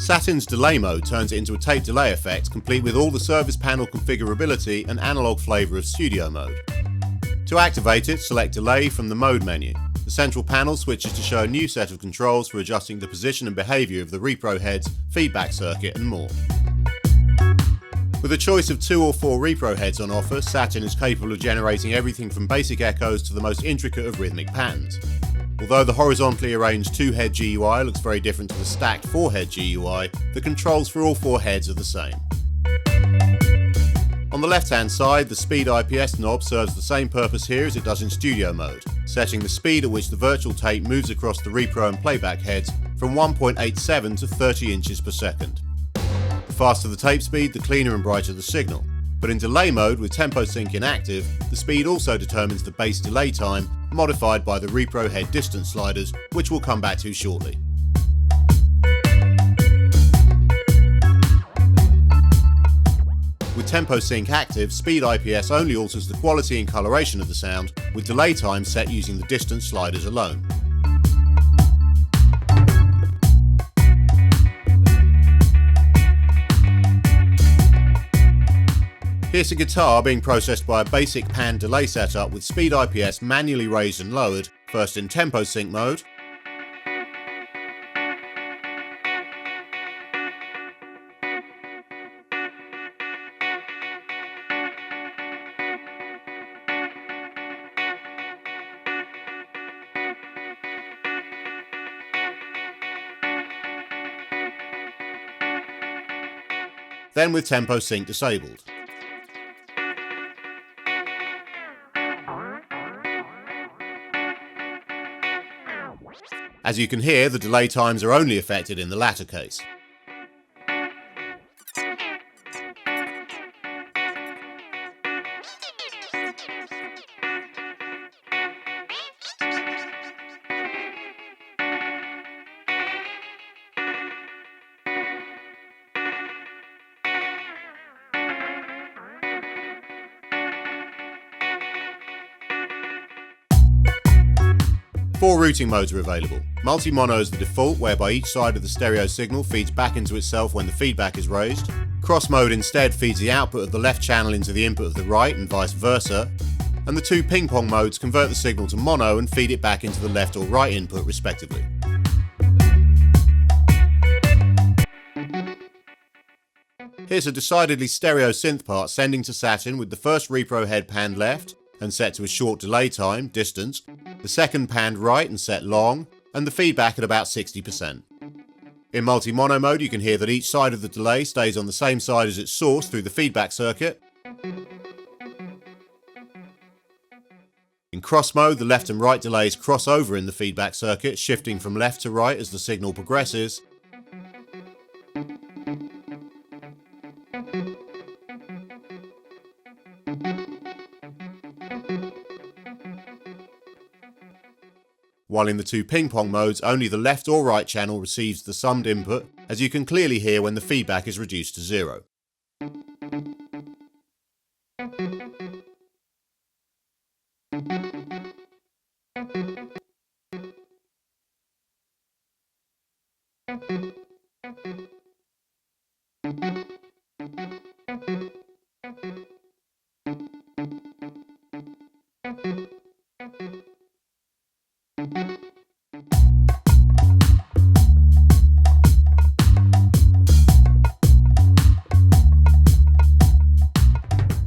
Satin's delay mode turns it into a tape delay effect, complete with all the service panel configurability and analog flavour of studio mode. To activate it, select Delay from the Mode menu. The central panel switches to show a new set of controls for adjusting the position and behaviour of the repro heads, feedback circuit and more. With a choice of 2 or 4 repro heads on offer, Satin is capable of generating everything from basic echoes to the most intricate of rhythmic patterns. Although the horizontally arranged 2-head GUI looks very different to the stacked 4-head GUI, the controls for all 4 heads are the same. On the left-hand side, the Speed IPS knob serves the same purpose here as it does in studio mode, setting the speed at which the virtual tape moves across the repro and playback heads from 1.87 to 30 inches per second. The faster the tape speed, the cleaner and brighter the signal. But in delay mode with tempo sync inactive, the speed also determines the base delay time, modified by the repro head distance sliders, which we'll come back to shortly. With tempo sync active, Speed IPS only alters the quality and coloration of the sound, with delay time set using the distance sliders alone. Here's a guitar being processed by a basic pan delay setup with Speed IPS manually raised and lowered, first in tempo sync mode, then with tempo sync disabled. As you can hear, the delay times are only affected in the latter case. Four routing modes are available. Multi-mono is the default, whereby each side of the stereo signal feeds back into itself when the feedback is raised. Cross mode instead feeds the output of the left channel into the input of the right and vice versa. And the 2 ping-pong modes convert the signal to mono and feed it back into the left or right input respectively. Here's a decidedly stereo synth part sending to Satin with the first repro head panned left and set to a short delay time, distance, the second panned right and set long, and the feedback at about 60%. In multi-mono mode you can hear that each side of the delay stays on the same side as its source through the feedback circuit. In cross mode, the left and right delays cross over in the feedback circuit, shifting from left to right as the signal progresses. While in the 2 ping-pong modes, only the left or right channel receives the summed input, as you can clearly hear when the feedback is reduced to 0.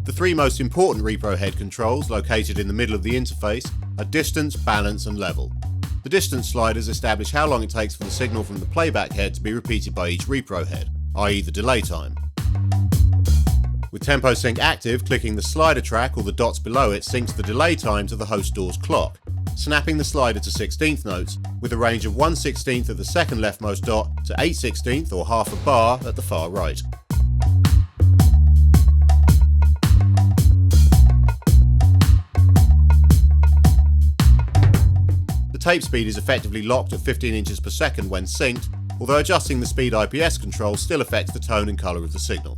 The 3 most important repro head controls, located in the middle of the interface, are distance, balance and level. The distance sliders establish how long it takes for the signal from the playback head to be repeated by each repro head, i.e. the delay time. With tempo sync active, clicking the slider track or the dots below it syncs the delay time to the host door's clock, snapping the slider to 16th notes, with a range of 1/16 at the second leftmost dot to 8/16 or half a bar at the far right. The tape speed is effectively locked at 15 inches per second when synced, although adjusting the Speed IPS control still affects the tone and colour of the signal.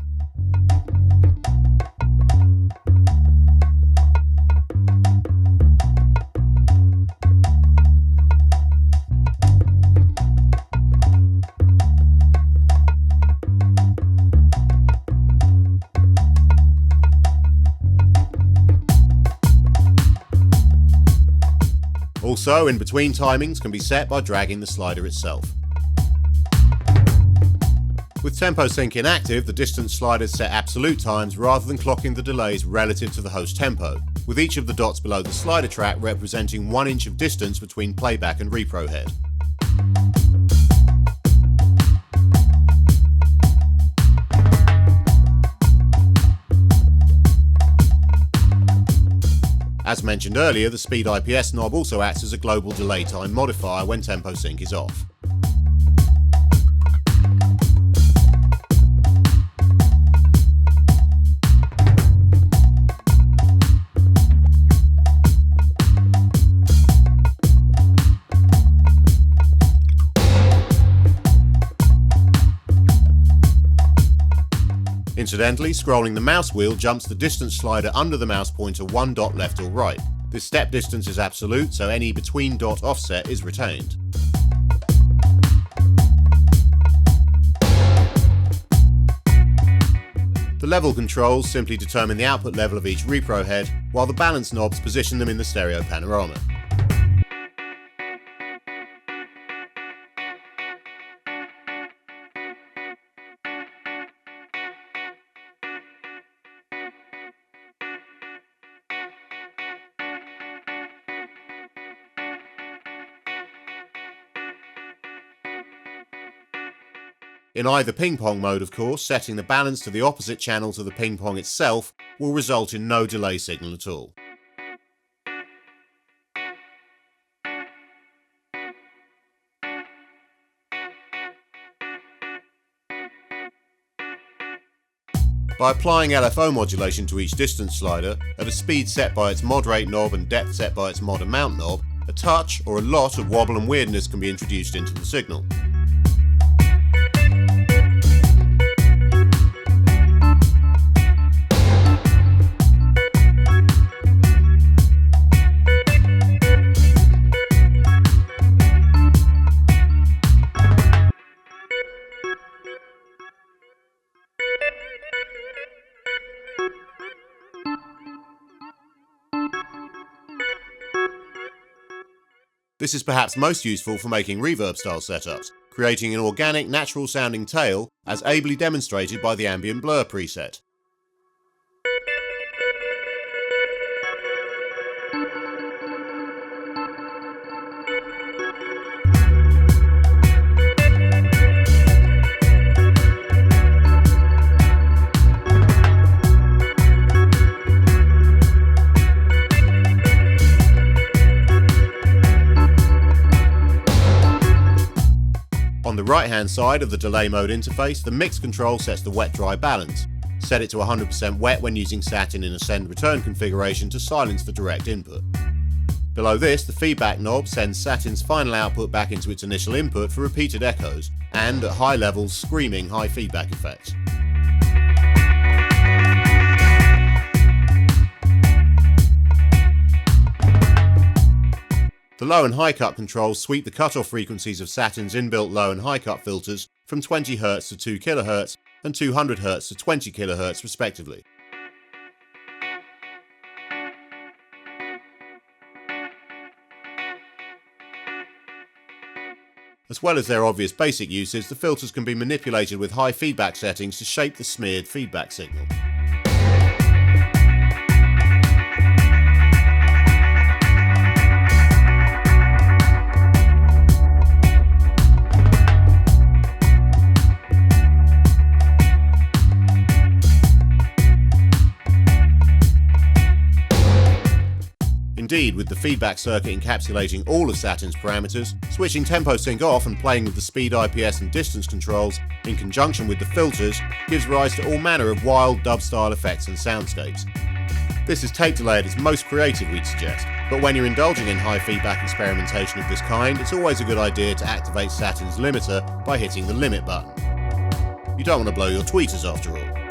Also, in between timings can be set by dragging the slider itself. With Tempo Sync inactive, the distance sliders set absolute times rather than clocking the delays relative to the host tempo, with each of the dots below the slider track representing 1 inch of distance between playback and repro head. As mentioned earlier, the Speed IPS knob also acts as a global delay time modifier when Tempo Sync is off. Incidentally, scrolling the mouse wheel jumps the distance slider under the mouse pointer 1 dot left or right. This step distance is absolute, so any between dot offset is retained. The level controls simply determine the output level of each repro head, while the balance knobs position them in the stereo panorama. In either ping-pong mode, of course, setting the balance to the opposite channel to the ping-pong itself will result in no delay signal at all. By applying LFO modulation to each distance slider, at a speed set by its mod rate knob and depth set by its mod amount knob, a touch or a lot of wobble and weirdness can be introduced into the signal. This is perhaps most useful for making reverb-style setups, creating an organic, natural-sounding tail, as ably demonstrated by the ambient blur preset. On the right-hand side of the delay mode interface, the mix control sets the wet-dry balance. Set it to 100% wet when using Satin in a send-return configuration to silence the direct input. Below this, the feedback knob sends Satin's final output back into its initial input for repeated echoes, and at high levels, screaming high feedback effects. The low and high cut controls sweep the cutoff frequencies of Satin's inbuilt low and high cut filters from 20 Hz to 2 kHz and 200 Hz to 20 kHz respectively. As well as their obvious basic uses, the filters can be manipulated with high feedback settings to shape the smeared feedback signal. Indeed, with the feedback circuit encapsulating all of Satin's parameters, switching Tempo Sync off and playing with the Speed IPS and distance controls, in conjunction with the filters, gives rise to all manner of wild dub-style effects and soundscapes. This is tape delay at its most creative, we'd suggest, but when you're indulging in high feedback experimentation of this kind, it's always a good idea to activate Satin's limiter by hitting the limit button. You don't want to blow your tweeters after all.